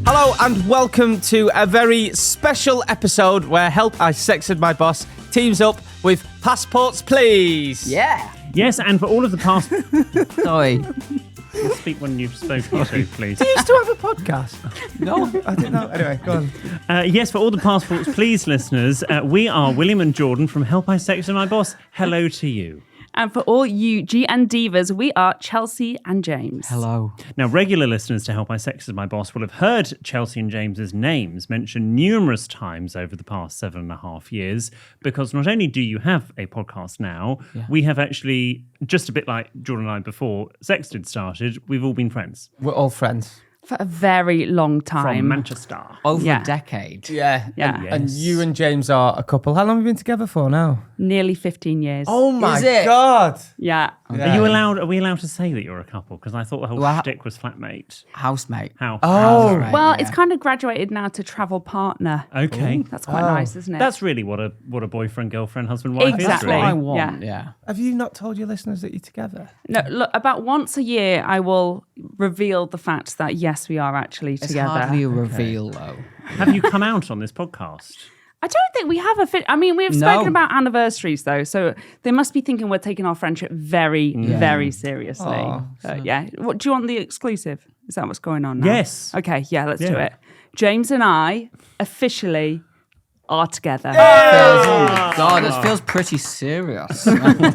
Hello and welcome to a very special episode where Help I Sexted My Boss teams up with Passports Please. Yeah. Yes, and for all of the past... Sorry. Speak when you've spoken to, please. Do you used to have a podcast? No. I didn't know. Anyway, go on. Yes, for all the Passports Please listeners, we are William and Jordan from Help I Sexted My Boss. Hello to you. And for all you VIG&DIVAs, we are Chelsea and James. Hello. Now, regular listeners to Help I Sexted My Boss will have heard Chelsea and James's names mentioned numerous times over the past 7.5 years, because not only do you have a podcast now, we have actually, just a bit like Jordan and I before Sexted started, we've all been friends. We're all friends. For a very long time. From Manchester. Over Yeah. a decade. Yeah. Yeah. And you and James are a couple. How long have you been together for now? Nearly 15 years. Oh my Is it? God. Yeah. Yeah. Are we allowed to say that you're a couple? Because I thought the whole Well, shtick was flatmate. Housemate. How? Oh. Right, Well, yeah. it's kind of graduated now to travel partner. Okay. That's quite nice, isn't it? That's really what a boyfriend, girlfriend, husband, wife Exactly. is. That's what I Really. want. Yeah. Yeah. Have you not told your listeners that you're together? No, look, about once a year, I will reveal the fact that, yes, we are actually It's together. hardly a reveal, though. Have you come out on this podcast? I don't think we have we've spoken about anniversaries, though, so they must be thinking we're taking our friendship very, very seriously. Aw, Yeah. What, do you want the exclusive? Is that what's going on now? Yes. Okay, yeah, let's do Yeah. it. James and I officially are together. God, this feels pretty serious.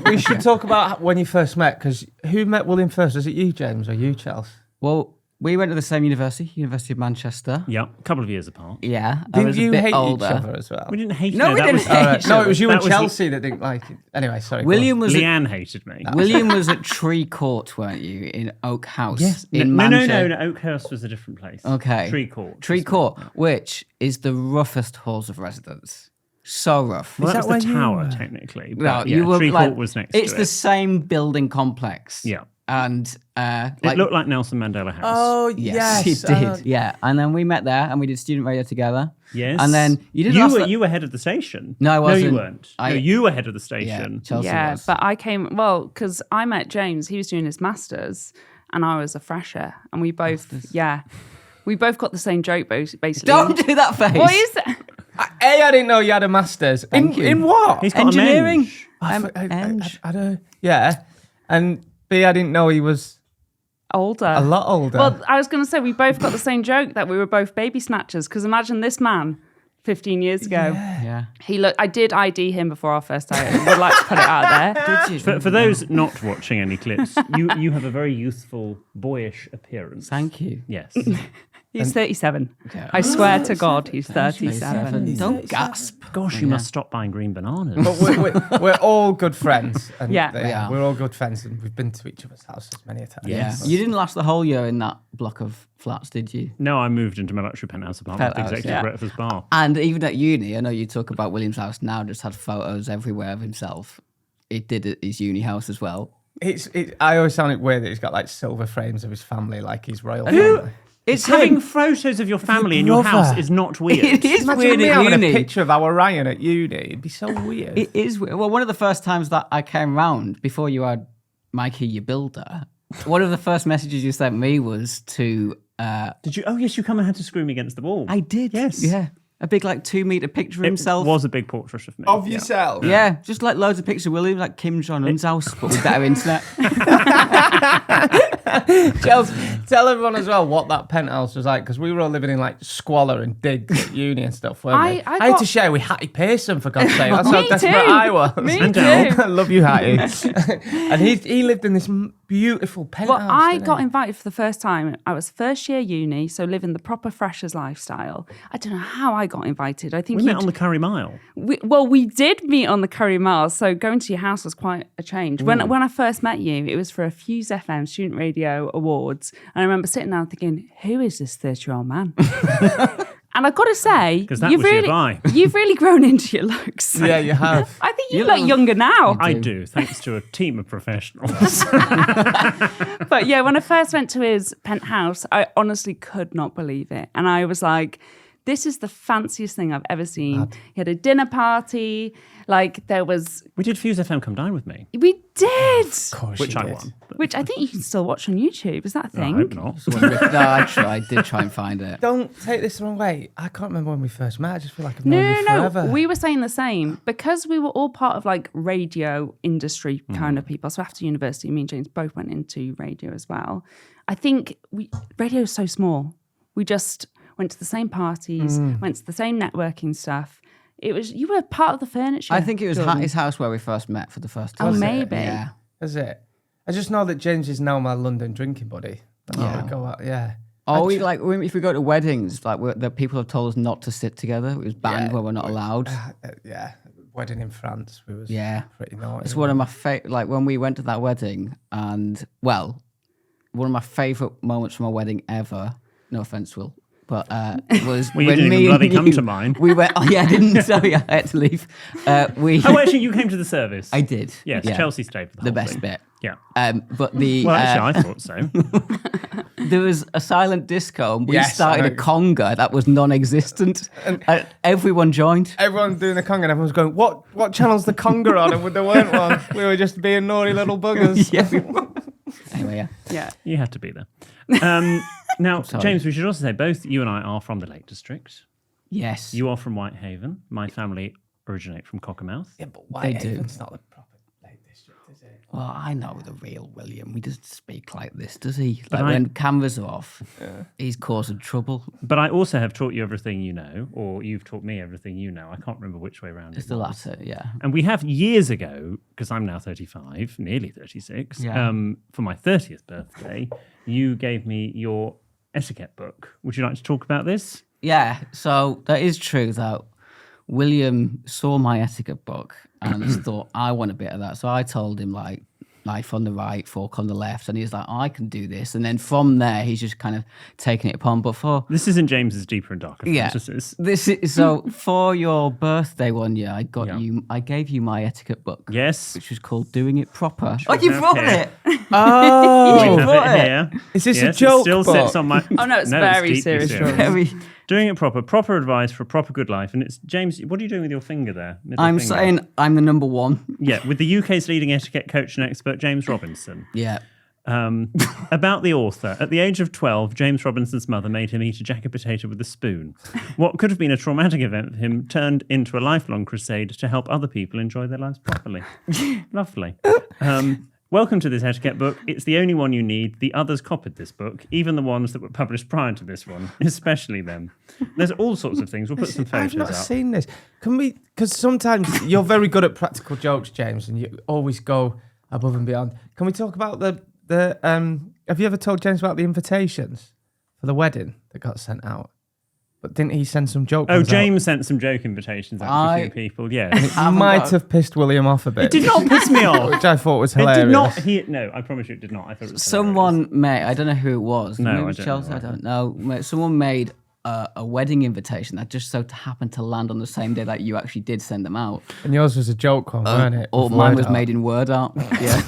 We should talk about when you first met, because who met William first? Was it you, James, or you, Chelsea? Well, we went to the same university, University of Manchester. Yeah, a couple of years apart. Yeah. I Didn't was a you bit hate older. each other as well? We didn't hate No, we that didn't was, hate each No, other. it was you That and was- Chelsea that didn't like it. Anyway, sorry. go William was at, Leanne hated me. William was at Tree Court, weren't you, in Oak House? In no, Manchester. Oakhurst was a different place. Okay. Tree Court. Tree Court, which is the roughest halls of residence. So rough. Well, Is that that was the where you tower, were? technically. No, But, yeah, you were Tree like, Court was next it's to the it. same building complex. Yeah. And It looked like Nelson Mandela House. Oh, yes, yes. it did. Yeah. And then we met there and we did student radio together. Yes. And then you didn't you were head of the station. No, I wasn't. No, you weren't. No, you were head of the station. Chelsea Yeah, was. but I came, because I met James, he was doing his master's, and I was a fresher, and we both, we both got the same joke, basically. Don't do that face. What is that? A, I didn't know you had a master's. In what? He's got Engineering. a mensch. I don't. Yeah. And B, I didn't know he was Older. a lot older. Well, I was going to say, we both got the same joke that we were both baby snatchers, because imagine this man 15 years ago. Yeah. I did ID him before our first date. I would like to put it out there. Did you? For those not watching any clips, you have a very youthful, boyish appearance. We'll you. Yes. He's 37. I swear to God, he's 37. Don't gasp. Gosh, you must stop buying green bananas. But we're all good friends. And Yeah. we're all good friends, and we've been to each other's houses many a time. Yeah. Yes. You didn't last the whole year in that block of flats, did you? No, I moved into my luxury penthouse apartment with Penthouse, executive yeah. breakfast bar. And even at uni, I know you talk about William's house now, just had photos everywhere of himself. He did at his uni house as well. I always found it weird that he's got like silver frames of his family, like he's royal family. It's Having photos of your family in your brother. house is not weird. It is Imagine weird me at having uni. a picture of our Ryan at uni. It'd be so weird. It is weird. Well, one of the first times that I came round, before you had Mikey, your builder, one of the first messages you sent me was to... Did you? Oh, yes, you come and had to screw me against the wall. I did. Yes. Yeah. A big, 2-meter picture of It himself. was a big portrait of me. Of Yeah. yourself? Yeah, just loads of pictures of William, like Kim Jong-un's house, but with better internet. Chelsea, tell everyone as well what that penthouse was like, because we were all living in squalor and digs at uni and stuff, weren't we? I had got- to share with Hattie Pearson, for God's sake. That's how Me desperate too. I was. Me And too. Al. I love you, Hattie. And he lived in this beautiful penthouse. Well, I didn't got he? invited for the first time. I was first year uni, so living the proper freshers lifestyle. I don't know how I got invited. I think We met on the Curry Mile. we did meet on the Curry Mile, so going to your house was quite a change. When I first met you, it was for a Fuse FM Student Radio Awards, and I remember sitting down thinking, who is this 30-year-old man? And I've got to say, 'Cause that was your buy. you've really grown into your looks. Yeah, you have. I think you look younger now. I do, thanks to a team of professionals. But yeah, when I first went to his penthouse, I honestly could not believe it. And I was like, this is the fanciest thing I've ever seen. He had a dinner party. Like there was... We did Fuse FM Come Dine with me. We did! Of course Which you I did. won. Which I think you can still watch on YouTube. Is that a I thing? hope not. No, I did try and find it. Don't take this the wrong way. I can't remember when we first met. I just feel like I've known you forever. No. We were saying the same because we were all part of like radio industry kind of people. So after university, me and James both went into radio as well. I think radio is so small. We just went to the same parties, went to the same networking stuff. You were part of the furniture. I think it was Jordan. his house where we first met for the first time. Oh, maybe. Yeah. Is it? I just know that James is now my London drinking buddy. Yeah. We go out, yeah. Oh, if we go to weddings, like the people have told us not to sit together. It was banned where we're not allowed. Yeah. Wedding in France. We was pretty naughty. It's one of my like when we went to that wedding, and one of my favourite moments from a wedding ever. No offence, Will, but was Well, you when didn't me even bloody and come you- to mine. We went. Oh yeah, I didn't. Sorry, I had to leave. Oh, actually, you came to the service. I did. Yes, yeah. Chelsea stayed for the The whole best thing. bit. Yeah. But the Well, actually, I thought so. there was a silent disco, and we Yes, started I a know. conga that was non-existent. And everyone joined. Everyone doing the conga and everyone's going, what channel's the conga on? And there weren't one. We were just being naughty little buggers. Anyway, yeah. Yeah. You had to be there. Now, James, we should also say both you and I are from the Lake District. Yes. You are from Whitehaven. My family originate from Cockermouth. Yeah, but They do. Whitehaven's not the proper Lake District, is it? Well, I know the real William. He doesn't speak like this, does he? But Like when cameras are off, he's causing trouble. But I also have taught you everything you know, or you've taught me everything you know. I can't remember which way around It's it the was. latter, yeah. And we have years ago, because I'm now 35, nearly 36, Yeah. for my 30th birthday, you gave me your etiquette book. Would you like to talk about this? Yeah, so that is true that William saw my etiquette book and thought, I want a bit of that. So I told him, like, knife on the right, fork on the left. And he's like, oh, I can do this. And then from there, he's just kind of taking it upon. But for... This isn't James's deeper and darker Yeah, fantasies. this is so. For your birthday one year, I got Yeah. you. I gave you my etiquette book, Yes. which was called "Doing It Proper." we you have brought here. it. Oh, We have brought it it. here. Is this a Yes, joke It still book? sits on my... Oh, no, it's very deeply serious, Jordan. Very. Doing it proper advice for a proper good life. And it's, James, what are you doing with your finger there? Middle I'm finger. saying I'm the number one. Yeah, with the UK's leading etiquette coach and expert, James Robinson. Yeah. About the author. At the age of 12, James Robinson's mother made him eat a jacket potato with a spoon. What could have been a traumatic event for him turned into a lifelong crusade to help other people enjoy their lives properly. Lovely. Welcome to this etiquette book. It's the only one you need. The others copied this book, even the ones that were published prior to this one, especially them. There's all sorts of things. We'll put some I've photos not up. seen this. Can we? Because sometimes you're very good at practical jokes, James, and you always go above and beyond. Can we talk about the? Have you ever told James about the invitations for the wedding that got sent out? But didn't he send some joke? Oh, ones out? James sent some joke invitations out to a few people. Yes. Might have pissed William off a bit. It did not piss me off. Which I thought was It hilarious. did not. No, I promise you, it did not. I thought it was hilarious. Someone made. I don't know who it was. No, Maybe I it was don't Chelsea. know. I don't know. Someone made a wedding invitation that just so happened to land on the same day that you actually did send them out. And yours was a joke one, weren't it? Or With mine word was art. made in word art. Yeah.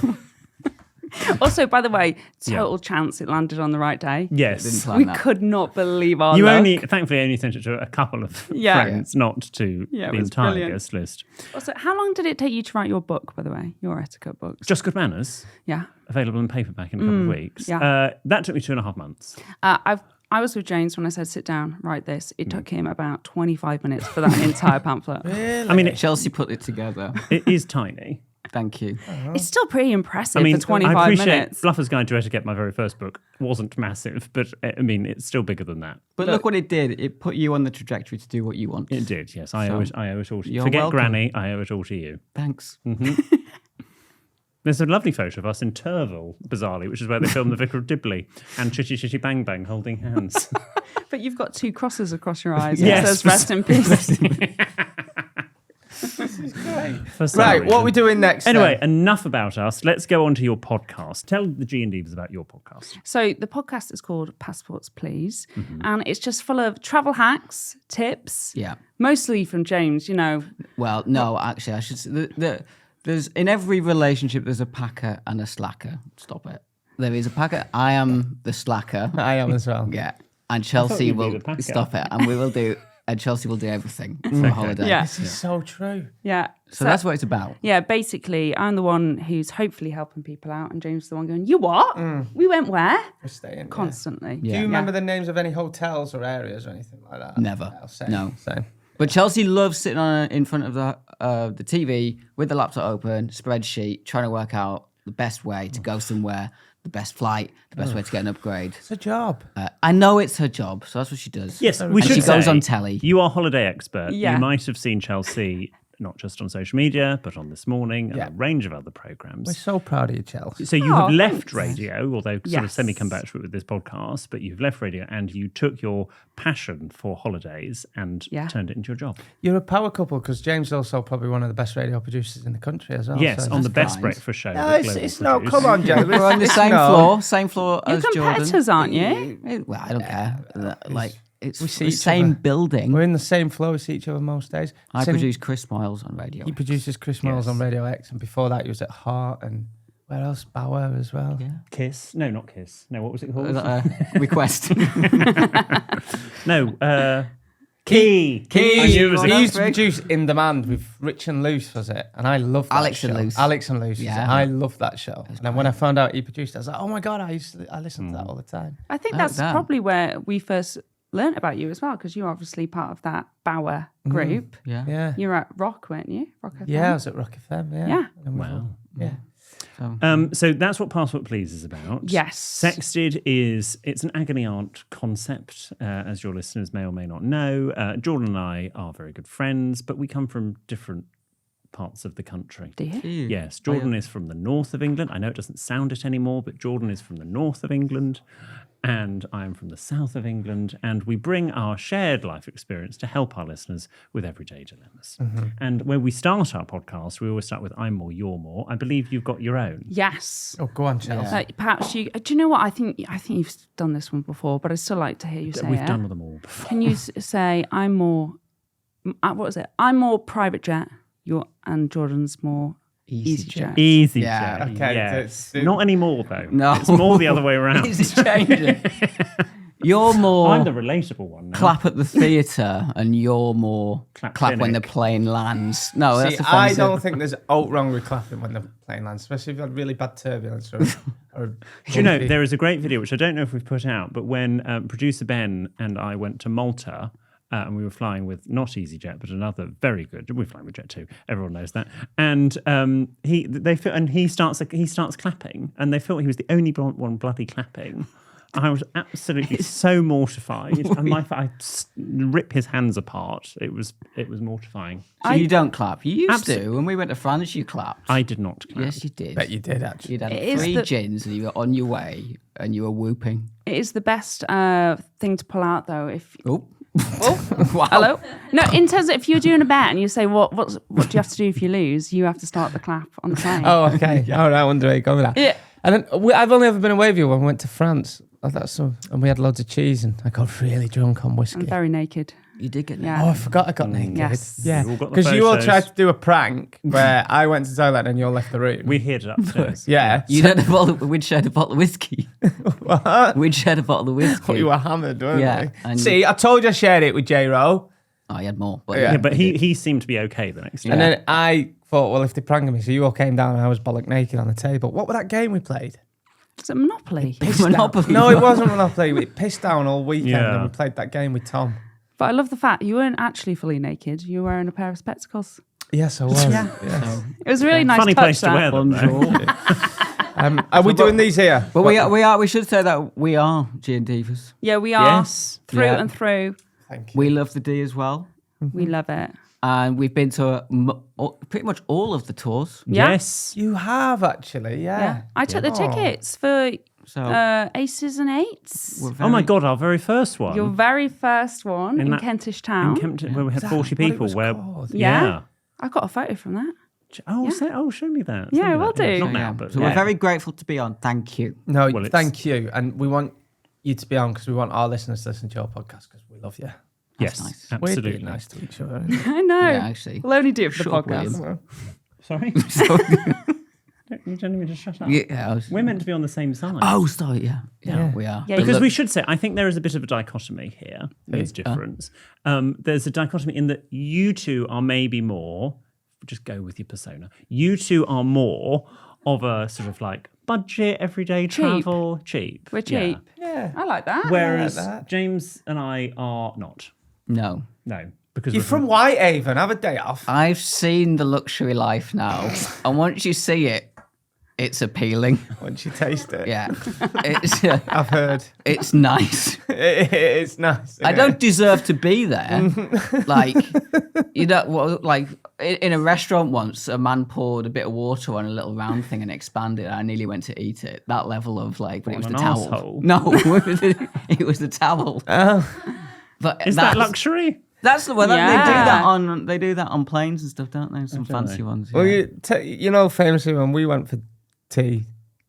Also, by the way, total chance it landed on the right day. Didn't Yes. plan We that. could not believe our You luck. thankfully only sent it to a couple of Yeah. friends, not to Yeah, it the was entire brilliant. guest list. Also, how long did it take you to write your book, by the way? Your etiquette book? Just Good Manners, Yeah. available in paperback in a couple of weeks. yeah. That took me 2.5 months. I was with James when I said, sit down, write this. It took him about 25 minutes for that entire pamphlet. I mean, Chelsea put it together. it is tiny. Thank you. It's still pretty impressive I mean, for 25 I appreciate minutes. Bluffer's Guide to Etiquette, my very first book, wasn't massive, but I mean, it's still bigger than that. But look what it did. It put you on the trajectory to do what you want. It did, yes. I owe it all to you. you're Forget welcome. Granny, I owe it all to you. Thanks. There's a lovely photo of us in Turville, bizarrely, which is where they filmed The Vicar of Dibley, and Chitty Chitty Bang Bang holding hands. But you've got two crosses across your eyes. Yes. It says rest in peace. For some Right, what reason. are we doing next? Anyway, then? enough about us. Let's go on to your podcast. Tell the G&Divas about your podcast. So the podcast is called Passports, Please. And it's just full of travel hacks, tips, Yeah. mostly from James, you know. Well, no, actually, I should say there's in every relationship there's a packer and a slacker. Stop it. There is a packer. I am the slacker. I am as well. Yeah. And Chelsea you'd be will the packer. stop it, and we will do and Chelsea will do everything for a holiday. Yeah. This is so true. Yeah. So that's what it's about. Yeah, basically, I'm the one who's hopefully helping people out, and James is the one going, "You what? We went where?" We're staying Constantly. Do Yeah. you remember the names of any hotels or areas or anything like that? Never. Same, No. Same. But Chelsea loves sitting in front of the TV with the laptop open, spreadsheet, trying to work out the best way to go somewhere, the best flight, the best way to get an upgrade. It's a job. I know it's her job, so that's what she does. Yes, we And should she goes say, on telly. You are holiday expert. Yeah. You might have seen Chelsea not just on social media, but on This Morning and Yeah. a range of other programs. We're so proud of you, Chelsea. So you Oh, have left thanks. radio, although sort of Yes. semi come back to it with this podcast, but you've left radio and you took your passion for holidays and Yeah. turned it into your job. You're a power couple because James is also probably one of the best radio producers in the country as well. Yes, so on the That's best kind. breakfast show. No, that it's, Global it's no, produce. come on, James. We're on the It's same no. floor You're as Jordan. competitors, aren't you? Well, I don't care. Like, it's we see the each same other. building. We're in the same flow as each other most days. I Same- produce Chris Miles on radio. He produces Chris Miles Yes. on Radio X, and before that, he was at Heart and where else? Bauer as well. Yeah. Kiss? No, not Kiss. No, what was it called? Is that a request? No, Key. I knew it was He a used to produce In Demand with Rich and Luce, was it? And I loved that Alex show. and Luce. Alex and Luce. Yeah. I loved that show. And then when I found out he produced it, I was like, oh my God, I listened to that all the time. I think Oh, that's damn. probably where we first learnt about you as well, because you're obviously part of that Bauer group. Yeah. Yeah. You were at Rock, weren't you? Rock FM? Yeah, I was at Rock FM. Yeah. Yeah. And we've Wow. all- Yeah. So that's what Passport Please is about. Yes. Sexted it's an agony aunt concept, as your listeners may or may not know. Jordan and I are very good friends, but we come from different parts of the country. Do you? Yes, Jordan is from the north of England. I know it doesn't sound it anymore, but Jordan is from the north of England, and I am from the south of England, and we bring our shared life experience to help our listeners with everyday dilemmas. And when we start our podcast, we always start with I'm more, you're more. I believe you've got your own. Yes. Oh, go on, Chelsea. Perhaps you. Do you know what? I think you've done this one before, but I'd still like to hear you say We've it. done them all before. Can you say I'm more? What was it? I'm more private jet. And Jordan's more easy jet. Easy. Yeah. Jet, Okay, yes. that's- Not anymore, though. No. It's more the other way around. It's changing. You're more I'm the relatable one now. clap at the theatre, and you're more Clap clap when the clinic. plane lands. No, See, that's offensive. I don't think there's out wrong with clapping when the plane lands, especially if you've had really bad turbulence or Do you know, there is a great video, which I don't know if we've put out, but when producer Ben and I went to Malta, and we were flying with not EasyJet, but another very good. We're flying with Jet2. Everyone knows that. And he starts clapping, and they thought he was the only one bloody clapping. I was absolutely so mortified, and I rip his hands apart. It was mortifying. So you don't clap. You used Absol- to. When we went to France, you clapped. I did not clap. Yes, you did. Bet you did, actually. You'd had It is 3 the- gins, and you were on your way, and you were whooping. It is the best thing to pull out, though. If Oh, wow. Hello. No, in terms of if you're doing a bet and you say what do you have to do if you lose, you have to start the clap on the plane. Oh, okay. All right, I wonder where you're going with that. Yeah. And then I've only ever been away with you when we went to France. And we had loads of cheese, and I got really drunk on whiskey. I'm very naked. you did get Yeah. Oh, I forgot I got naked. Yes. Yeah, We've all got the because you all photos. tried to do a prank where I went to the toilet and you all left the room. We hid it upstairs. yeah. You had a bottle. We'd shared a bottle of whiskey. What? We'd shared a bottle of whiskey. You were hammered, weren't Yeah, you? and- See, I told you I shared it with J-Ro. Oh, you had more. But Yeah. Yeah, but he seemed to be okay the next day. And then I thought, well, if they pranked me, so you all came down and I was bollock naked on the table. What was that game we played? Is it Monopoly? Monopoly. No, it wasn't Monopoly. We pissed down all weekend Yeah. and we played that game with Tom. But I love the fact you weren't actually fully naked. You were wearing a pair of spectacles. Yes, I was. Yeah. Yes. It was a really nice Funny touch, place to that. wear them, though. Are we doing these here? But we are. We should say that we are G&Divas. Yeah, we are Yes. through Yeah. and through. Thank you. We love the D as well, We love it. and we've been to pretty much all of the tours. Yeah. Yes. You have actually, Yeah. yeah. I took the tickets for So Aces and Eights. we're Oh my very- God, our very first one. Your very first one in that- Kentish in Town. Kempton, where we had Is that 40 what it people. was Where called? Yeah. I got a photo from that. Oh, show me that. Yeah, Send me will that. do. Not Yeah. now, but So we're very grateful to be on. Thank you. No, Well, it's- thank you. And we want you to be on because we want our listeners to listen to your podcast because we love you. yes, nice. We're absolutely. being nice to each other. I know. Yeah, actually. We'll only do it for the Shut up, podcast. William. Sorry, So, You telling me to shut up? Yeah. We're meant to be on the same side. Oh, sorry. Yeah, we are. Yeah, Because look- we should say, I think there is a bit of a dichotomy here. There's difference. There's a dichotomy in that you two are maybe more, just go with your persona, you two are more of a sort of like budget, everyday travel, cheap. We're cheap. Yeah. I like that. Whereas that. James and I are not. No. No. Because You're we're from Whitehaven. Have a day off. I've seen the luxury life now, and once you see it, it's appealing. Once you taste it. Yeah, it's I've heard. it's nice. It's nice. I don't deserve to be there. Like, you know, like in a restaurant once, a man poured a bit of water on a little round thing and expanded. I nearly went to eat it. That level of like, but it was an the towel. arsehole? No, it was the towel. But Is that luxury? That's the way they do Yeah. that on. They do that on planes and stuff, don't they? Some fancy ones. Well, yeah. you know, famously when we went for tea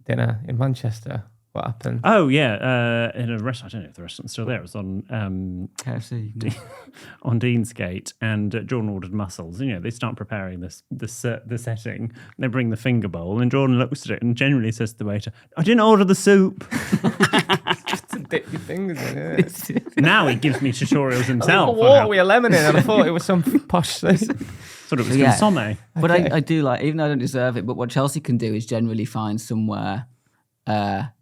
dinner in Manchester, what happened? Oh, yeah. In a restaurant. I don't know if the restaurant's still there. It was on KFC. on Deansgate, and Jordan ordered mussels. You know, they start preparing the setting. They bring the finger bowl, and Jordan looks at it and generally says to the waiter, "I didn't order the soup." Just to dip your fingers in it. Now he gives me tutorials himself. on Water how- with a lemon in. And I thought it was some posh thing. Thought it was Yeah. consomme. But I do like, even though I don't deserve it, but what Chelsea can do is generally find somewhere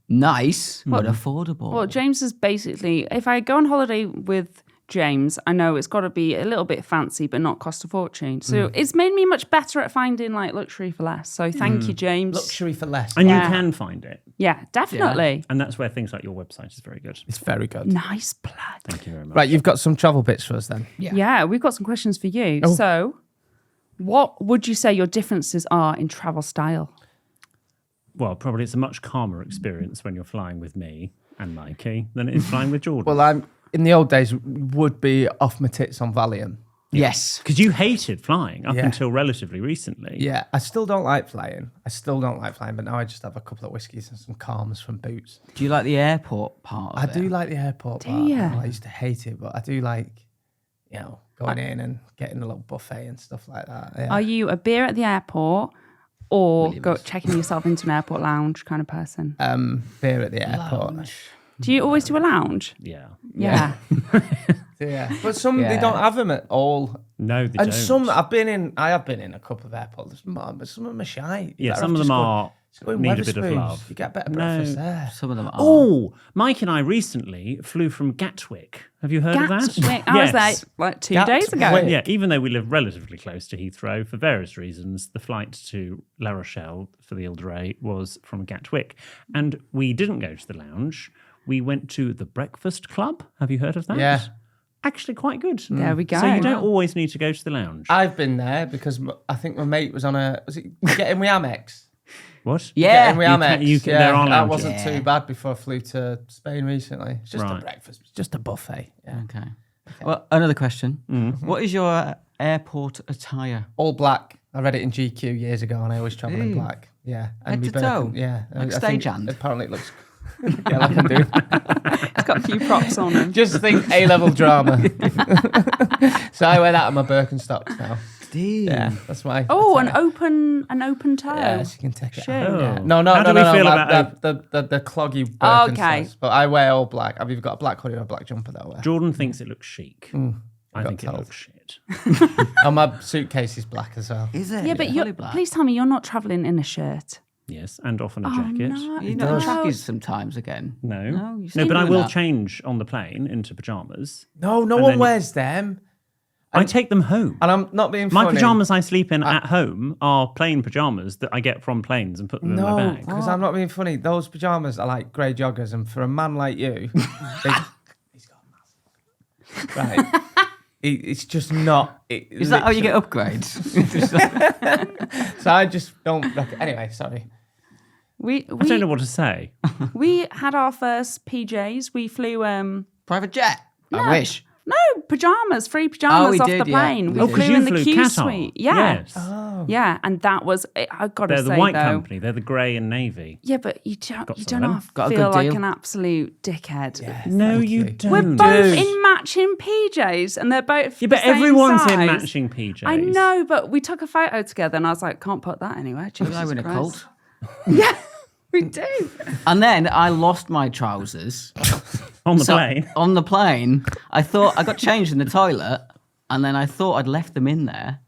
nice but affordable. Well, James is basically, if I go on holiday with James, I know it's got to be a little bit fancy, but not cost a fortune. So it's made me much better at finding like luxury for less. So thank you, James. Luxury for less. And Yeah. you can find it. Yeah, definitely. And that's where things like your website is very good. It's very good. Nice plug. Thank you very much. Right, you've got some travel bits for us then. Yeah, we've got some questions for you. Oh. So, what would you say your differences are in travel style? Well, probably it's a much calmer experience when you're flying with me and Mikey than it is flying with Jordan. Well, I'm in the old days would be off my tits on Valium. yes. Because you hated flying up Yeah. until relatively recently. Yeah, I still don't like flying. But now I just have a couple of whiskies and some calms from Boots. Do you like the airport part of I it? do like the airport Do part. ya? I used to hate it, but I do like, going in and getting a little buffet and stuff like that. Yeah. Are you a beer at the airport or go checking yourself into an airport lounge kind of person? Beer at the airport. Do you always do a lounge? Yeah. Yeah. Yeah, but some they Yeah. don't have them at all. No, they And don't. some I have been in a couple of airports, but some of them are shy. Yeah, Better some of off them just go in need a bit of Wetherspoons. love. You get better breakfast there. Some of them are. Oh, Mike and I recently flew from Gatwick. Have you heard of that? Gatwick. I was there like 2 days ago. Gatwick. Yeah, even though we live relatively close to Heathrow, for various reasons, the flight to La Rochelle for the Ile-de-Ré was from Gatwick. And we didn't go to the lounge. We went to the Breakfast Club. Have you heard of that? Yeah. Actually quite good. There we go. So you don't always need to go to the lounge. I've been there because I think my mate was on was it Getting with Amex? What? Yeah. Getting with Amex. there are that lounges. wasn't too bad before I flew to Spain recently. It's just a Right. breakfast, it's just a buffet. Yeah. Okay. Well, another question. What is your airport attire? All black. I read it in GQ years ago, and I always travel in Ooh. black. Yeah, Head me to toe? Yeah, Like I think stagehand? Apparently, it looks. Yeah, like I'm doing. It's got a few props on them. Just think A-level drama. So I wear that on my Birkenstocks now. Yeah, that's my. Oh, attire. an open toe. Yeah, so you can take it. Shit. Out. Yeah. Oh. No, How do we feel like about the cloggy Oh, Birkenstocks. okay. But I wear all black. I've either got a black hoodie or a black jumper that I wear. Jordan thinks it looks chic. I got think it told. looks shit. And my suitcase is black as well. Is it? Yeah, but Fully black? please tell me you're not traveling in a shirt. Yes, and often a Oh, jacket. no. You know, trackies sometimes again. No, No, you no, still but I doing will that. change on the plane into pajamas. No And one then- wears them. I take them home. And I'm not being My funny. pajamas I sleep in at home are plain pajamas that I get from planes and put them in my No, bag. because I'm not being funny. Those pajamas are like grey joggers, and for a man like you, he's got a massive. Right. It's just not. Is that how you get upgrades? So I just don't. Anyway, sorry. We I don't know what to say. we had our first PJs. We flew Private jet. No. I wish. pajamas, free pajamas we off did, the yeah. plane. We We did. flew you in the flew Q Qatar. suite. Yeah. Yes. Yeah, and that was I gotta They're say the white though. company. They're the grey and navy. Yeah, but you don't Got you some don't of have them. to Got a feel good like deal. an absolute dickhead. No, Thank you you. don't. We're both in matching PJs, and they're both Yeah, the but same everyone's in size. matching PJs. I know, but we took a photo together, and I was like, can't put that anywhere. Jesus Like we're in a Christ. cult. Yeah, we do. And then I lost my trousers. On the plane. On the plane, I thought I got changed in the toilet, and then I thought I'd left them in there.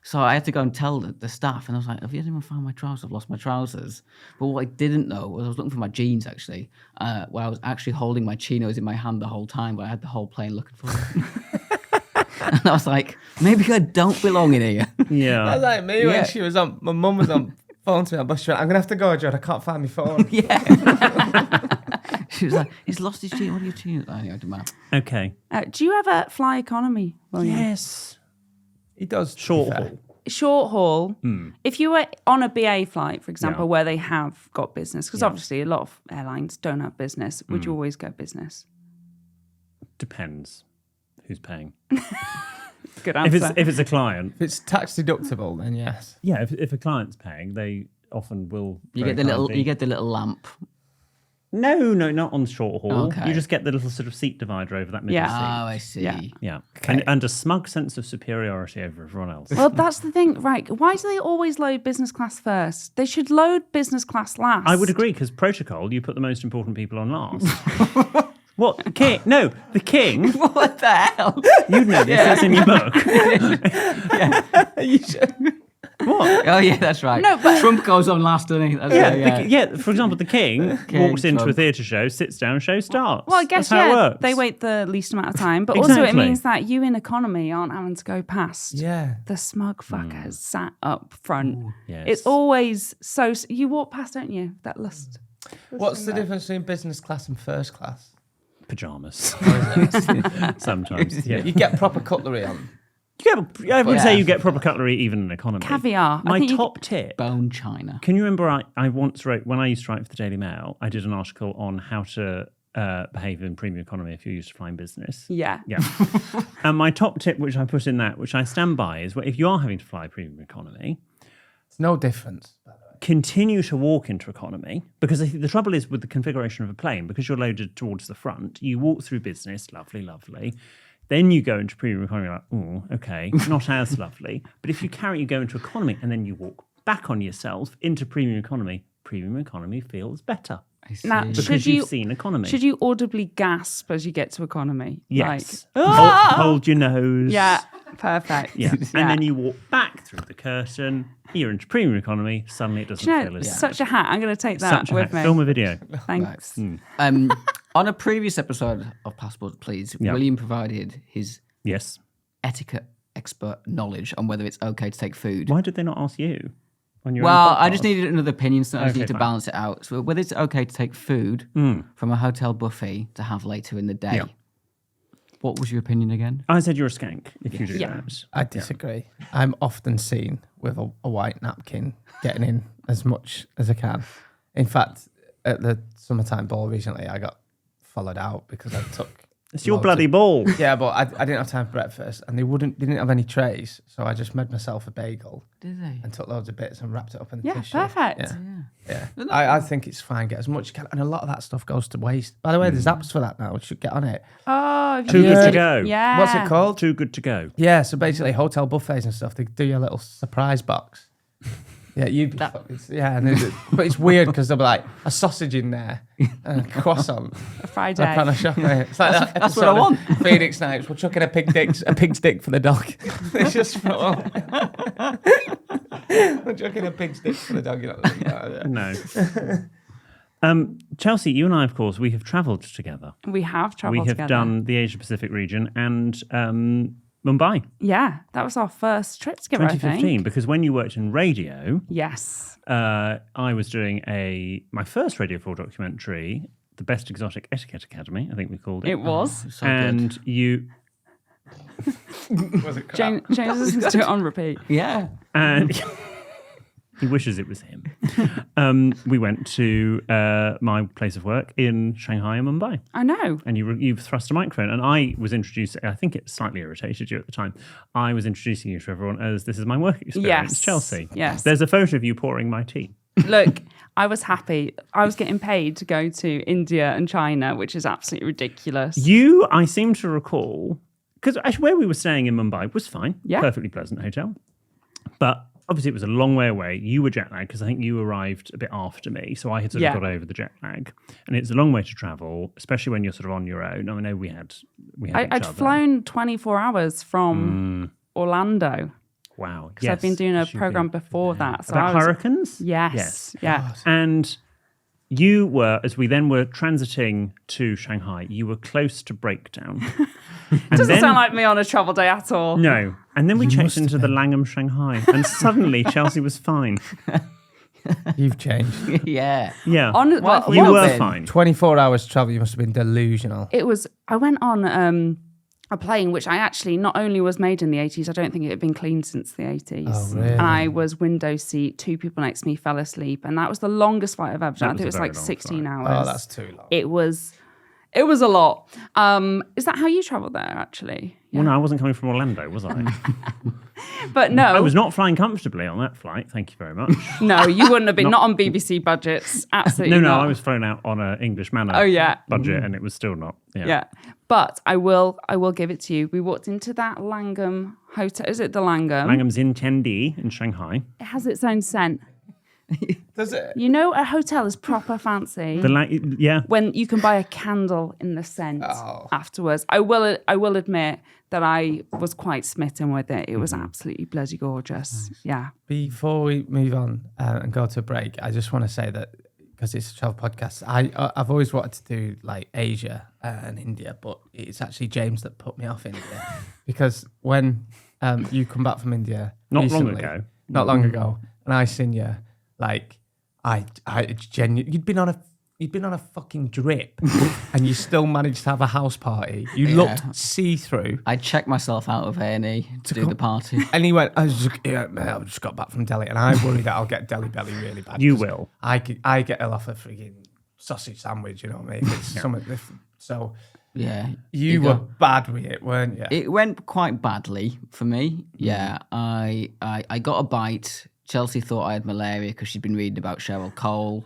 So I had to go and tell the staff, and I was like, have you anyone found my trousers? I've lost my trousers. But what I didn't know was I was looking for my jeans, actually, where I was actually holding my chinos in my hand the whole time, but I had the whole plane looking for them. And I was like, maybe I don't belong in here. Yeah. That's like me when she was on, my mum was on phone to me on bus. She went, I'm going to have to go, John. I can't find my phone. Yeah. She was like, he's lost his jeans. What are your jeans? Anyway, it doesn't matter. Okay. Do you ever fly economy, William? Yes. He does. Short haul. Short haul. If you were on a BA flight, for example, Yeah. where they have got business, because obviously a lot of airlines don't have business, would you always go business? Depends who's paying. Good answer. If it's a client. If it's tax deductible, then yes. Yeah, if a client's paying, they often will. You very get the kindly- little lamp. No, not on short haul. Okay. You just get the little sort of seat divider over that middle Yeah. seat. Oh, I see. Yeah. Yeah. Okay. And a smug sense of superiority over everyone else. Well, that's the thing, right? Why do they always load business class first? They should load business class last. I would agree, because protocol, you put the most important people on last. What? The king? No, the king. What the hell? You'd know this. It's in your book. You should. What? Oh, yeah, that's right. No, but- Trump goes on last, doesn't he? That's Yeah, right, for example, the king King, walks into a Trump. theatre show, sits down, show starts. Well, I guess, That's how it works. they wait the least amount of time. But also it Exactly. means that you in economy aren't having to go past Yeah. the smug fuckers sat up front. Yes. It's always so... You walk past, don't you? That lust. What's the difference between business class and first class? Pyjamas. Sometimes, yeah. You get proper cutlery on. I would say you get proper cutlery even in economy. Caviar. I My think you- top tip. Bone china. Can you remember I once wrote, when I used to write for the Daily Mail, I did an article on how to behave in premium economy if you're used to flying business. Yeah. Yeah. And my top tip, which I put in that, which I stand by, is if you are having to fly premium economy, It's no difference, by the way. continue to walk into economy, because I think the trouble is with the configuration of a plane, because you're loaded towards the front, you walk through business, lovely, lovely. Then you go into premium economy, like, oh, okay, not as lovely. But if you go into economy and then you walk back on yourself into premium economy feels better. I see. Now, Because you've seen economy. Should you audibly gasp as you get to economy? Yes. Like, "Ah!" Hold your nose. Yeah, perfect. Yeah. And then you walk back through the curtain, you're into premium economy, suddenly it doesn't Do you feel know, as such a hat. I'm going to take that such a with me. film a video. Thanks. On a previous episode of Passport Please, Yeah. William provided his Yes. etiquette expert knowledge on whether it's okay to take food. Why did they not ask you on your Well, own I just podcast? needed another opinion, so I just Okay, need to fine. balance it out. So whether it's okay to take food from a hotel buffet to have later in the day. Yeah. What was your opinion again? I said you're a skank if you do Yeah. that. I disagree. I'm often seen with a white napkin getting in as much as I can. In fact, at the summertime ball recently, I got followed out because I took... It's your loads bloody of- ball. Yeah, but I didn't have time for breakfast, and they didn't have any trays, so I just made myself a bagel Did they? and took loads of bits and wrapped it up in the Yeah, tissue. perfect. Yeah. I think it's fine. Get as much as you can, and a lot of that stuff goes to waste. By the way, there's apps for that now. We should get on it. Oh, have Too you good used to it? go. Yeah. What's it called? Too good to go. Yeah, so basically hotel buffets and stuff, they do you a little surprise box. Yeah, but it's weird because they'll be like a sausage in there and a croissant. A fried Like on a egg. shop. It's like that that's what episode I of want. Phoenix Nights. We're chucking a pig's dick for the dog. It's just we're chucking a pig's dick for the dog. You know. No. Chelsea, you and I, of course, we have travelled together. We have We travelled have together. done the Asia Pacific region and Mumbai, Yeah, that was our first trip together, I 2015. think. Because when you worked in radio, Yes. I was doing my first Radio 4 documentary, The Best Exotic Etiquette Academy, I think we called it. It was. So And good. you Was it crap? James listens to it on repeat. Yeah. and he wishes it was him. We went to my place of work in Shanghai and Mumbai. I know. And you thrust a microphone, and I was introducing. I think it slightly irritated you at the time. I was introducing you to everyone as this is my work experience, Yes. Chelsea. Yes. There's a photo of you pouring my tea. Look, I was happy. I was getting paid to go to India and China, which is absolutely ridiculous. I seem to recall, because actually where we were staying in Mumbai was fine, Yeah. perfectly pleasant hotel, but obviously it was a long way away. You were jet lagged because I think you arrived a bit after me. So I had sort of got over the jet lag. And it's a long way to travel, especially when you're sort of on your own. I know we had I'd flown 24 hours from Orlando. Wow. Because I've been doing a program before that. So Hurricanes? Yes. Yeah. And you were, as we then were transiting to Shanghai, you were close to breakdown. Doesn't sound like me on a travel day at all. No. And then we checked into the Langham Shanghai, and suddenly Chelsea was fine. You've changed. Yeah. Yeah. You were fine. 24 hours travel, you must have been delusional. I went on a plane which I actually not only was made in the 80s, I don't think it had been cleaned since the 80s. Oh, really? And I was window seat, 2 people next to me fell asleep. And that was the longest flight I've ever done. I think it was like 16 hours. Oh, that's too long. It was a lot. Is that how you travelled there, actually? Well, no, I wasn't coming from Orlando, was I? But no. I was not flying comfortably on that flight. Thank you very much. No, you wouldn't have been. Not on BBC budgets. Absolutely No, not. I was flown out on an English manor budget, and it was still not. Yeah. But I will give it to you. We walked into that Langham hotel. Is it the Langham? Langham's in Tiandi in Shanghai. It has its own scent. Does it? You know, a hotel is proper fancy. When you can buy a candle in the scent afterwards. I will admit that I was quite smitten with it. It was absolutely bloody gorgeous. Yeah. Before we move on and go to a break, I just want to say that because it's a travel podcast, I've always wanted to do like Asia and India, but it's actually James that put me off India because when you come back from India not long ago, and I seen you, like I genuinely, you'd been on a fucking drip, and you still managed to have a house party. You looked see-through. I checked myself out of A&E to do the party. And he went, I just got back from Delhi, and I worry that I'll get Delhi belly really bad. You will. I get ill off a freaking sausage sandwich, you know what I mean? It's something different. So yeah, you were bad with it, weren't you? It went quite badly for me. Yeah, I got a bite. Chelsea thought I had malaria because she'd been reading about Cheryl Cole.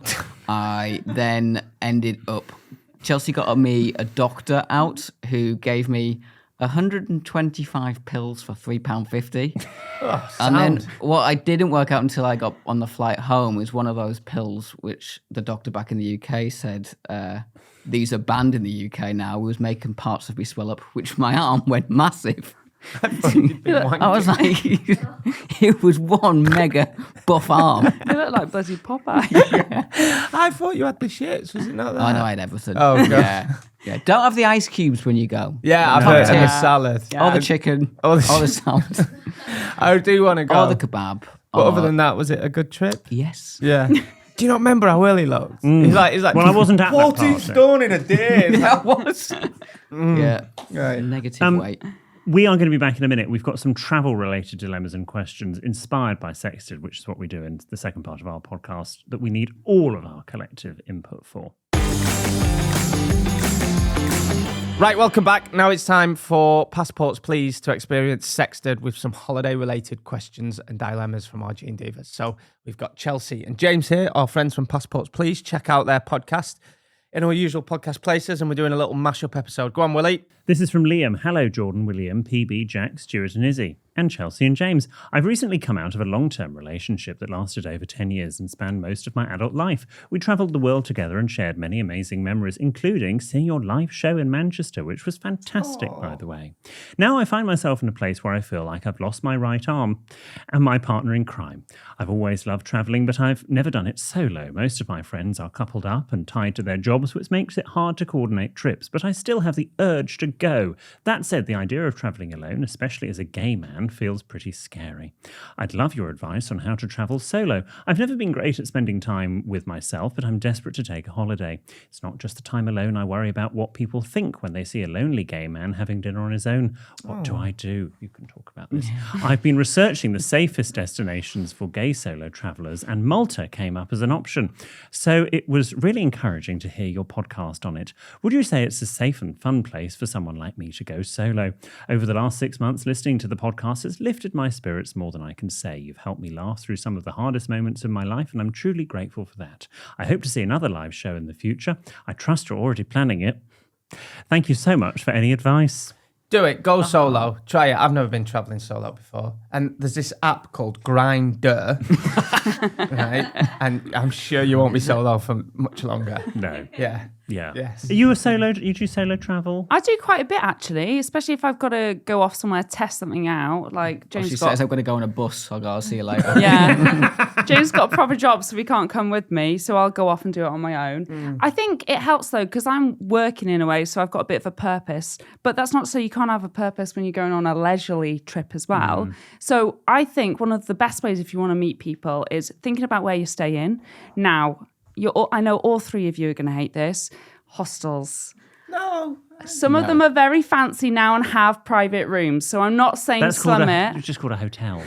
I then ended up... Chelsea got me a doctor out who gave me 125 pills for £3.50. And then what I didn't work out until I got on the flight home was one of those pills which the doctor back in the UK said, these are banned in the UK now. We was making parts of me swell up, which my arm went massive. I was like, it was one mega buff arm. You look like bloody Popeye. I thought you had the shits, was it not that? I know I had everything. Oh, God. Yeah. Don't have the ice cubes when you go. Yeah, I've heard, and the salad. Or the chicken. Or the salad. I do want to go. Or the kebab. But other than that, was it a good trip? Yes. Yeah. Do you not remember how early looked? He's like, well, I wasn't at that 14 stone in a day. Yeah, I was. Yeah. Right. Negative weight. We are going to be back in a minute. We've got some travel-related dilemmas and questions inspired by Sexted, which is what we do in the second part of our podcast, that we need all of our collective input for. Right, welcome back. Now it's time for Passports Please to experience Sexted with some holiday-related questions and dilemmas from our VG&DIVAs. So we've got Chelsea and James here, our friends from Passports Please. Check out their podcast in our usual podcast places, and we're doing a little mashup episode. Go on, Willie. This is from Liam. Hello, Jordan, William, PB, Jack, Stuart and Izzy, and Chelsea and James. I've recently come out of a long-term relationship that lasted over 10 years and spanned most of my adult life. We travelled the world together and shared many amazing memories, including seeing your live show in Manchester, which was fantastic, by the way. Now I find myself in a place where I feel like I've lost my right arm and my partner in crime. I've always loved travelling, but I've never done it solo. Most of my friends are coupled up and tied to their jobs, which makes it hard to coordinate trips, but I still have the urge to go. That said, the idea of travelling alone, especially as a gay man, feels pretty scary. I'd love your advice on how to travel solo. I've never been great at spending time with myself, but I'm desperate to take a holiday. It's not just the time alone. I worry about what people think when they see a lonely gay man having dinner on his own. What do I do? You can talk about this. I've been researching the safest destinations for gay solo travellers, and Malta came up as an option. So it was really encouraging to hear your podcast on it. Would you say it's a safe and fun place for someone like me to go solo? Over the last 6 months, listening to the podcast has lifted my spirits more than I can say. You've helped me laugh through some of the hardest moments of my life, and I'm truly grateful for that. I hope to see another live show in the future. I trust you're already planning it. Thank you so much for any advice. Do it. Go solo. Try it. I've never been traveling solo before. And there's this app called Grindr. Right? And I'm sure you won't be solo for much longer. No. Yeah. Yeah. Yes. Are you a solo? You do solo travel? I do quite a bit actually, especially if I've got to go off somewhere, test something out. Like James She got, says I'm going to go on a bus. I'll see you later. yeah, James got a proper job, so he can't come with me. So I'll go off and do it on my own. I think it helps though because I'm working in a way, so I've got a bit of a purpose. But that's not so you can't have a purpose when you're going on a leisurely trip as well. So I think one of the best ways if you want to meet people is thinking about where you stay in. Now, I know all three of you are going to hate this. Hostels. No. Some of them are very fancy now and have private rooms. So I'm not saying slum it. It's just called a hotel.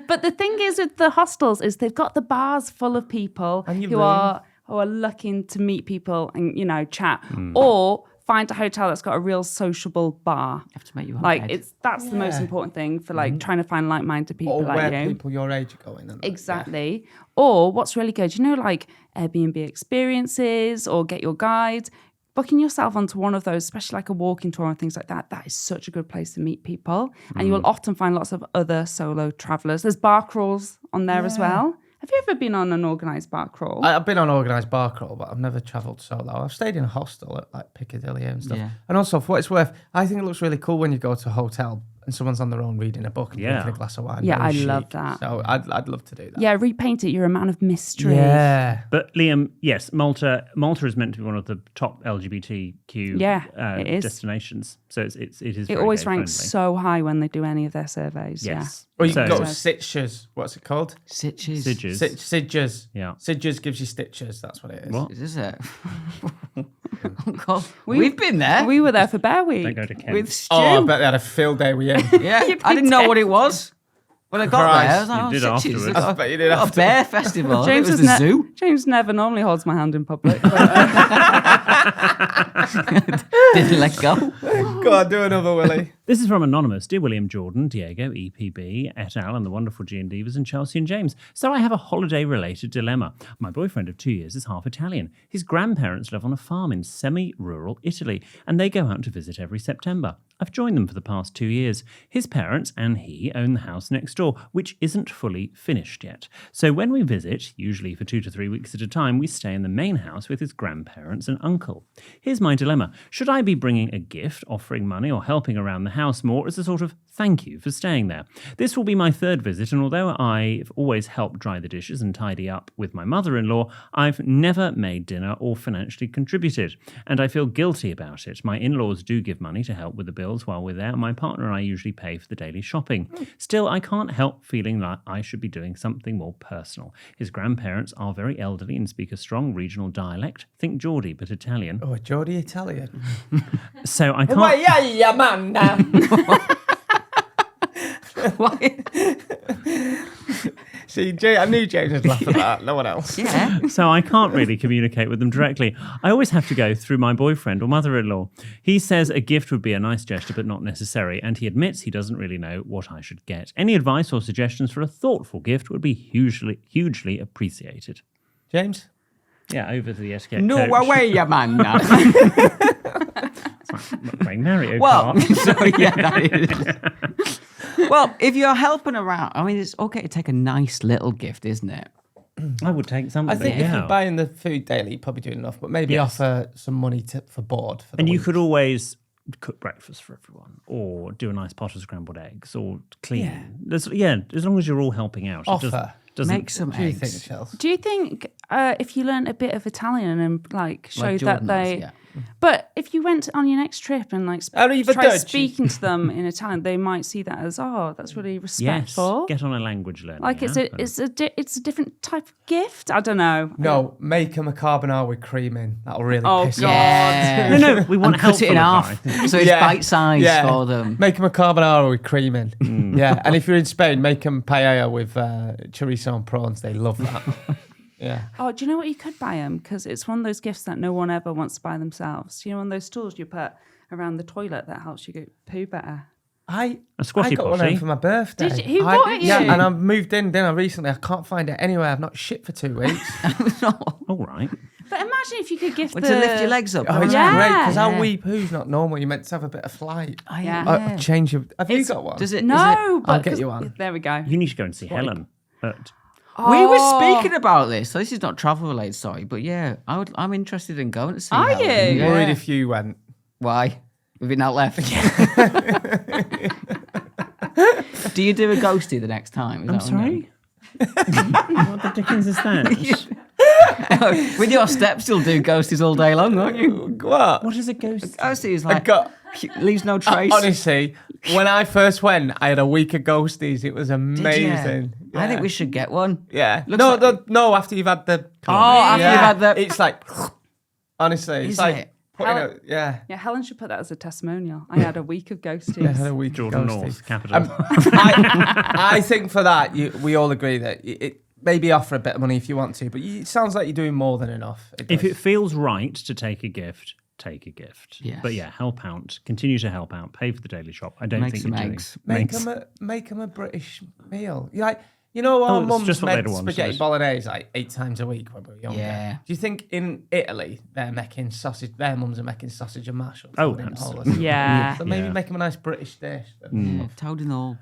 But the thing is with the hostels is they've got the bars full of people who are looking to meet people and, chat. Or find a hotel that's got a real sociable bar. You have to make your own bed. That's the most important thing for trying to find like-minded people Or like where you. people your age are going. Exactly. Yeah. Or what's really good, like Airbnb experiences or get your guide. Booking yourself onto one of those, especially like a walking tour and things like that, that is such a good place to meet people. And you will often find lots of other solo travelers. There's bar crawls on there as well. Have you ever been on an organised bar crawl? I've been on organised bar crawl, but I've never travelled solo. I've stayed in a hostel at like Piccadilly and stuff. Yeah. And also, for what it's worth, I think it looks really cool when you go to a hotel and someone's on their own reading a book and drinking a glass of wine. Yeah, I chic. love that. So I'd love to do that. Yeah, repaint it. You're a man of mystery. Yeah. But Liam, yes, Malta is meant to be one of the top LGBTQ destinations. So it is. It always ranks so high when they do any of their surveys. Yes. Or you can go Sitges. What's it called? Sitges. Sitges. Yeah. Sitges gives you stitches. That's what it is. What is it? Oh God, we've been there. We were there for Bear Week. Don't go to Kent. With Stu. Oh, I bet they had a field day with you. Yeah, I didn't know what it was. When I got there, I was like, you did afterwards. I bet you did a bear festival. James it was the zoo. James never normally holds my hand in public. Didn't let go. Go on, do another, Willie. This is from Anonymous. Dear William Jordan, Diego, EPB, et al., and the wonderful G&Divas and Chelsea and James. So I have a holiday-related dilemma. My boyfriend of 2 years is half Italian. His grandparents live on a farm in semi-rural Italy, and they go out to visit every September. I've joined them for the past 2 years. His parents and he own the house next door, which isn't fully finished yet. So when we visit, usually for 2 to 3 weeks at a time, we stay in the main house with his grandparents and uncle. Here's my dilemma. Should I be bringing a gift, offering money, or helping around the house more as a sort of thank you for staying there? This will be my third visit, and although I've always helped dry the dishes and tidy up with my mother-in-law, I've never made dinner or financially contributed, and I feel guilty about it. My in-laws do give money to help with the bills while we're there, and my partner and I usually pay for the daily shopping. Still, I can't help feeling like I should be doing something more personal. His grandparents are very elderly and speak a strong regional dialect. Think Geordie, but Italian. Oh, Geordie Italian. So I can't... Well, yeah, man. See, I knew James would laugh at that. No one else. Yeah. So I can't really communicate with them directly. I always have to go through my boyfriend or mother-in-law. He says a gift would be a nice gesture, but not necessary, and he admits he doesn't really know what I should get. Any advice or suggestions for a thoughtful gift would be hugely appreciated. James? Yeah, over to the etiquette No coach. way, you man. It's like playing Mario Well, Kart. sorry, yeah, that is. Well, if you're helping around, I mean, it's okay to take a nice little gift, isn't it? I would take something. I think if you're buying the food daily, you're probably doing enough, but maybe offer some money for board. For the and you week. could always cook breakfast for everyone, or do a nice pot of scrambled eggs, or clean. Yeah, as long as you're all helping out. Offer. Doesn't Make some What do you eggs. think, Chelsea? Do you think if you learnt a bit of Italian and showed that Jordan they... does, yeah. But if you went on your next trip and try speaking to them in Italian, they might see that as, that's really respectful. Get on a language learning. Like it's a different type of gift. I don't know. No, make them a carbonara with cream in. That'll really piss them off. Yeah. No, we want And cut it in half, so it's bite-sized for them. Make them a carbonara with cream in. Yeah, and if you're in Spain, make them paella with chorizo and prawns. They love that. Yeah. Oh, do you know what you could buy them? Because it's one of those gifts that no one ever wants to buy themselves. You know, one of those stools you put around the toilet that helps you poo better. A squatty I got one potty. of them for my birthday. Did you? Who bought it you? Yeah, and I've moved in, didn't I, recently? I can't find it anywhere. I've not shit for 2 weeks. All right. But imagine if you could gift To lift your legs up. Oh, it's Yeah. great because our Yeah. wee poo's not normal. You're meant to have a bit of flight. Yeah. Change your. Have you got one? Does it? No, but I'll get you one. There we go. You need to go and see Helen. We were speaking about this. So this is not travel related, sorry, but yeah, I'm interested in going to see. Are Helen. you? Yeah. Worried if you went. Why? We've been out left. Do you do a ghosty the next time? Is I'm that what I mean? sorry? What the dickens is that? With your steps, you'll do ghosties all day long, won't you? What? What is a ghost? Ghosty is I like got. leaves no trace. Honestly, when I first went, I had a week of ghosties. It was Did you? amazing. I think Yeah. we should get one. Yeah. Looks No, like- no. After you've had the. After you've had the. It's like. Honestly, Is it's like. it? Putting Helen- out, yeah. Yeah, Helen should put that as a testimonial. I had a week of ghosties. I had a week Jordan of ghosties. North, capital. I think for that, we all agree that it maybe offer a bit of money if you want to, but it sounds like you're doing more than enough. If it feels right to take a gift, take a gift. Yes. But yeah, help out. Continue to help out. Pay for the daily shop. I don't Make think some you're eggs. doing make them a British meal. You know, our it's mums just what made they'd want, spaghetti isn't it? bolognese like 8 times a week when we were younger. Yeah. Do you think in Italy they're making sausage? Their mums are making sausage and mash. Oh, in absolutely. Holland? Yeah. So maybe Yeah. make them a nice British dish. Yeah, toad and all.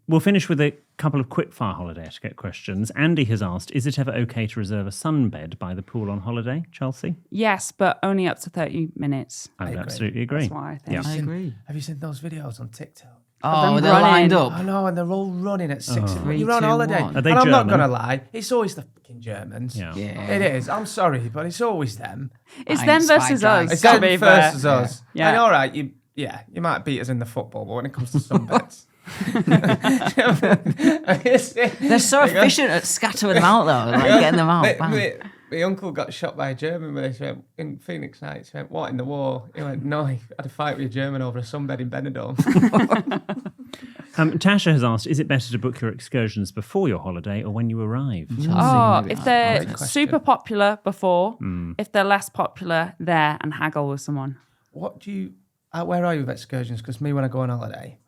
We'll finish with a couple of quick-fire holiday etiquette questions. Andy has asked, is it ever okay to reserve a sunbed by the pool on holiday, Chelsea? Yes, but only up to 30 minutes. I would agree. absolutely agree. That's what I think. Yeah. I agree. Have you seen those videos on TikTok? Oh, them they're running. lined up. I know, and they're all running at 6. Three, You're on two, holiday. one. Are they and I'm not German? going to lie, it's always the fucking Germans. Yeah. Yeah. It is. I'm sorry, but it's always them. It's I them ain't spy versus guys. us. It's to them be fair. versus us. Yeah. And all right, you might beat us in the football, but when it comes to sunbeds. They're so efficient at scattering them out, though. Like getting them out. Bang. My uncle got shot by a German when he went in Phoenix Nights. He went, what, in the war? He went, no, he had a fight with a German over a sunbed in Benidorm. Tasha has asked, is it better to book your excursions before your holiday or when you arrive? Oh, maybe if not. they're Great question. super popular before, if they're less popular, there and haggle with someone. What do you, where are you with excursions? Because me, when I go on holiday,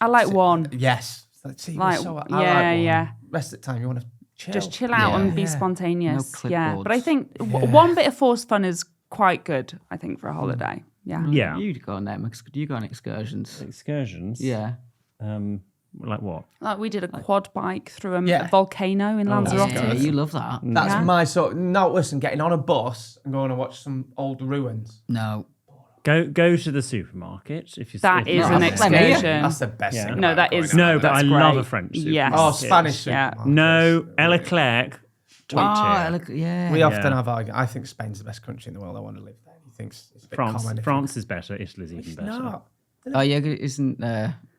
I like one. yes. See, Like, I yeah, like one. yeah. Rest of the time, you want to chill. Just chill out Yeah. and be Yeah. spontaneous. No Yeah, but I clipboards. think one bit of forced fun is quite good. I think for a holiday. Yeah. Yeah. You go on them. You go on excursions. Excursions? Yeah. Like what? Like we did a quad bike through a Yeah. volcano in Lanzarote. Yeah, you love that. That's Yeah. my sort. No, listen, getting on a bus and going to watch some old ruins. No. Go to the supermarket if you. That if is you an have plenty, yeah. excursion. That's the best Yeah. thing. No, about that is- going on No, but holiday. I That's love great. a French Yes. Oh, supermarket. Spanish Yeah. supermarkets. No, Leclerc. Yeah. We often Yeah. have arguments. I think Spain's the best country in the world. I want to live there. He thinks it's a bit France. common. France is better. Italy's even better. No. Oh, yeah. Isn't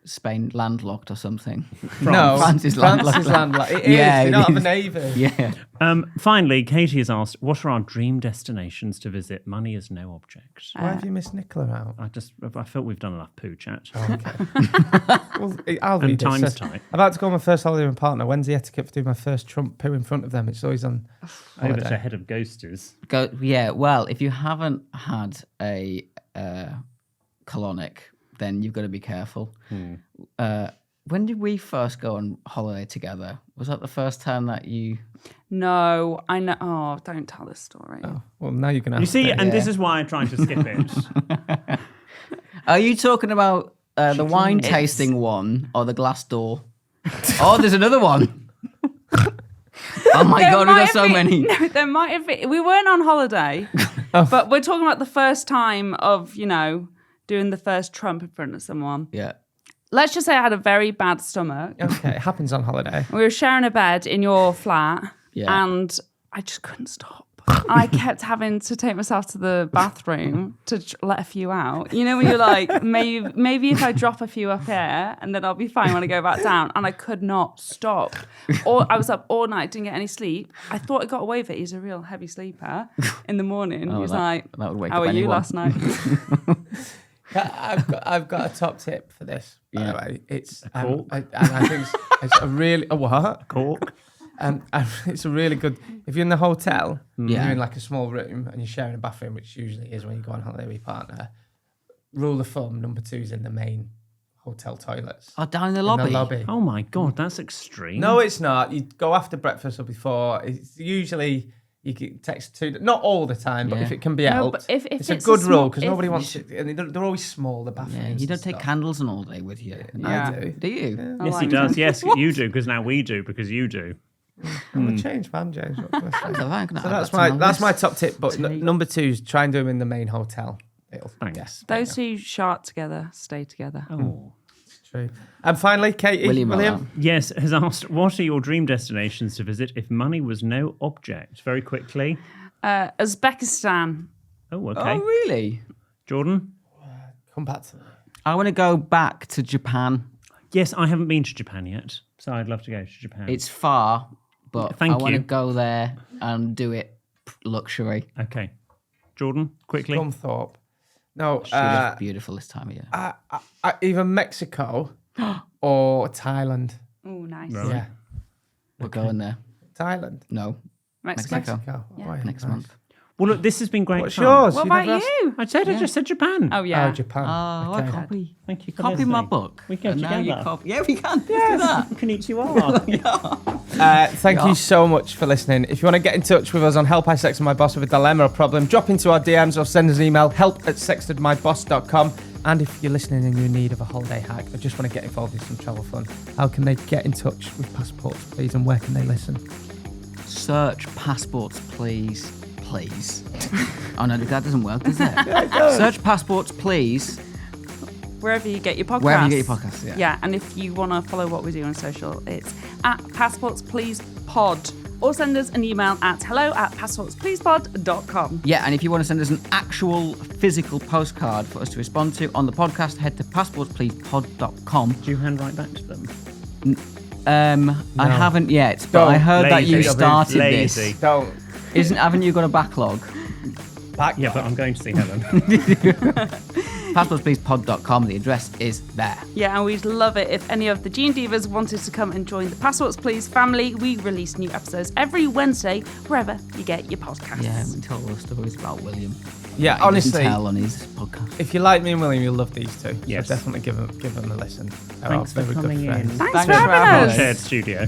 Spain landlocked or something? No, France is landlocked. landlocked. It is. Yeah, They it don't have a is. navy. Yeah. Finally, Katie has asked, what are our dream destinations to visit? Money is no object. Why have you missed Nicola out? I felt we've done enough poo chat. Well, I'll And read it. time's So, tight. I'm about to go on my first holiday with my partner. When's the etiquette for doing my first Trump poo in front of them? It's always on Over holiday. to head of ghosters. Yeah. Well, if you haven't had a colonic, then you've got to be careful. When did we first go on holiday together? Was that the first time that you? No, I know. Oh, don't tell this story. Well, now you're going to You see, and this Yeah. is why I tried to skip it. Are you talking about the wine tasting one or the glass door? Oh, there's another one. Oh my There god, we might got have so been- many. No, there might have been. We weren't on holiday, but we're talking about the first time of doing the first Trump in front of someone. Yeah. Let's just say I had a very bad stomach. Okay, it happens on holiday. We were sharing a bed in your flat, Yeah. and I just couldn't stop. I kept having to take myself to the bathroom to let a few out. You know, when you're like, maybe if I drop a few up here, and then I'll be fine when I go back down. And I could not stop. Or I was up all night, didn't get any sleep. I thought I got away with it. He's a real heavy sleeper. In the morning, he was like, that would wake "How up are you anyone." last night?" I've got a top tip for this. By the way, it's cork? and I think it's a really what? Cork. It's a really good. If you're in the hotel, Yeah. you're in like a small room and you're sharing a bathroom, which usually is when you go on holiday with your partner. Rule of thumb: number 2 is in the main hotel toilets. Oh, down in the In lobby. the lobby. Oh my God, that's extreme. No, it's not. You go after breakfast or before. It's usually you can text to, not all the time, but Yeah. if it can be No, helped, but if it's a it's good a rule small- because if- nobody wants it. And they're always small, the bathrooms. Yeah, you and don't take stuff. candles and all day with you. Yeah. I do. Do you? I Yes, he like does. that. Yes, you do, because now we do, because you do. I'm a changed man, James. What can I say? So I'm gonna So add that's that to my list. top tip. But number 2 is try and do them in the main hotel. Thanks. Yes, Those who shart together stay together. Oh. true. And finally, Katie, William. Yes, has asked, what are your dream destinations to visit if money was no object? Very quickly. Uzbekistan. Oh, okay. Oh, really? Jordan? come back to me. I want to go back to Japan. Yes, I haven't been to Japan yet, so I'd love to go to Japan. It's far, but Thank I want to you. go there and do it luxury. Okay. Jordan, quickly. Scunthorpe. No, It is beautiful this time of year. either Mexico or Thailand. Oh, nice. Right. Yeah, We're going there. Thailand. No, Mexico. Mexico. Yeah. Oh, yeah, next nice. month. Well, look, this has been great What's fun. yours? What You about never asked- you? I just said Japan. Oh, yeah. Oh, Japan. Oh, Okay. I copy. Thank you for Copy my listening. book. We can go And now you together. copy. Yeah, we can. Let's do that. Konnichiwa. Thank you so much for listening. If you want to get in touch with us on Help I Sexted My Boss with a dilemma or problem, drop into our DMs or send us an email, help@sextedmyboss.com. And if you're listening and you're in need of a holiday hack or just want to get involved in some travel fun, how can they get in touch with Passports, please, and where can they listen? Search passports, please. Please. Oh, no, that doesn't work, does it? Search passports, please. Wherever you get your podcasts. Wherever you get your podcasts, yeah. Yeah, and if you want to follow what we do on social, it's @passportspleasepod. Or send us an email at hello@passportspleasepod.com. Yeah, and if you want to send us an actual physical postcard for us to respond to on the podcast, head to passportspleasepod.com. Do you handwrite back to them? I haven't yet, but I heard that you Lazy. started Lazy. this. Don't Haven't you got a backlog? back. Yeah, but I'm going to see Helen. passportspleasepod.com, the address is there. Yeah, and we'd love it if any of the G&Divas wanted to come and join the Passports Please family. We release new episodes every Wednesday, wherever you get your podcasts. Yeah, we tell all the stories about William. Yeah, He doesn't honestly, tell on his podcast. if you like me and William, you'll love these two. Yes. So definitely give them a listen. They're Thanks our for very good coming in. friends. Thanks for having us. Shared studio.